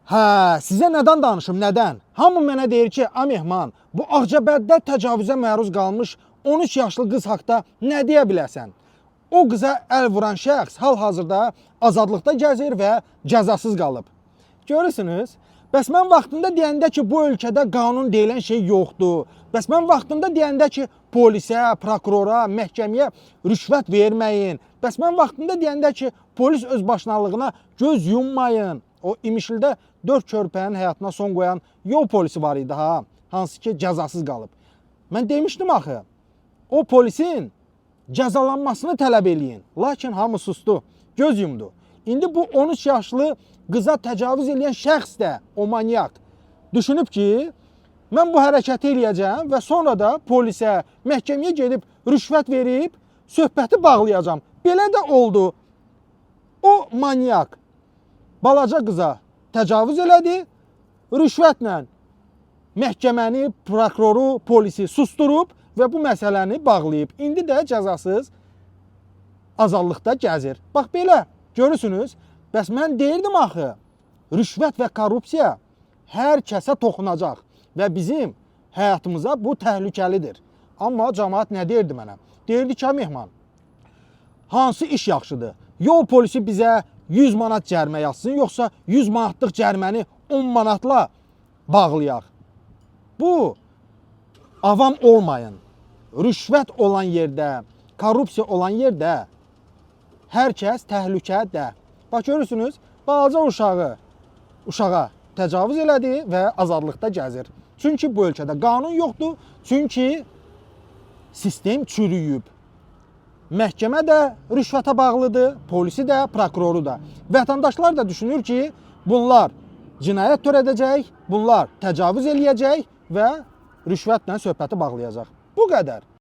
Hə, sizə nədən danışım, nədən? Hamı mənə deyir ki, a mehman, bu Ağcabəddə təcavüzə məruz qalmış 13 yaşlı qız haqda nə deyə bilərsən? O qıza əl vuran şəxs hal-hazırda azadlıqda gəzir və cəzasız qalıb. Görürsünüz? Bəs mən vaxtında deyəndə ki, bu ölkədə qanun deyilən şey yoxdur. Bəs mən vaxtında deyəndə ki, polisə, prokurora, məhkəməyə rüşvət verməyin. Bəs mən vaxtında deyəndə ki, polis özbaşınalığına göz yummayın. O İmişlidə 4 körpənin həyatına son qoyan yol polisi var idi ha, hansı ki cəzasız qalıb. Mən demişdim axı, o polisin cəzalanmasını tələb eləyin. Lakin hamı sustu, göz yumdu. İndi bu 13 yaşlı qıza təcavüz edən şəxs də, o manyak, düşünüb ki, mən bu hərəkəti eləyəcəm və sonra da polisə, məhkəməyə gedib rüşvət verib söhbəti bağlayacam. Belə də oldu. O manyak balaca qıza təcavüz elədi, rüşvətlə məhkəməni, prokuroru, polisi susturub və bu məsələni bağlayıb. İndi də cəzasız azadlıqda gəzir. Bax belə, görürsünüz, bəs mən deyirdim axı, rüşvət və korrupsiya hər kəsə toxunacaq və bizim həyatımıza bu təhlükəlidir. Amma cəmaət nə deyirdi mənə? Deyirdi ki, mehman, hansı iş yaxşıdır? Yol polisi bizə 100 manat cərimə yazsın, yoxsa 100 manatlıq cəriməni 10 manatla bağlayaq. Bu, avam olmayın. Rüşvət olan yerdə, korrupsiya olan yerdə hər kəs təhlükədə. Bax, görürsünüz, balaca uşağa təcavüz elədi və azadlıqda gəzir. Çünki bu ölkədə qanun yoxdur, çünki sistem çürüyüb. Məhkəmə də rüşvətə bağlıdır, polisi də, prokuroru da. Vətəndaşlar da düşünür ki, bunlar cinayət törədəcək, bunlar təcavüz eləyəcək və rüşvətlə söhbəti bağlayacaq. Bu qədər.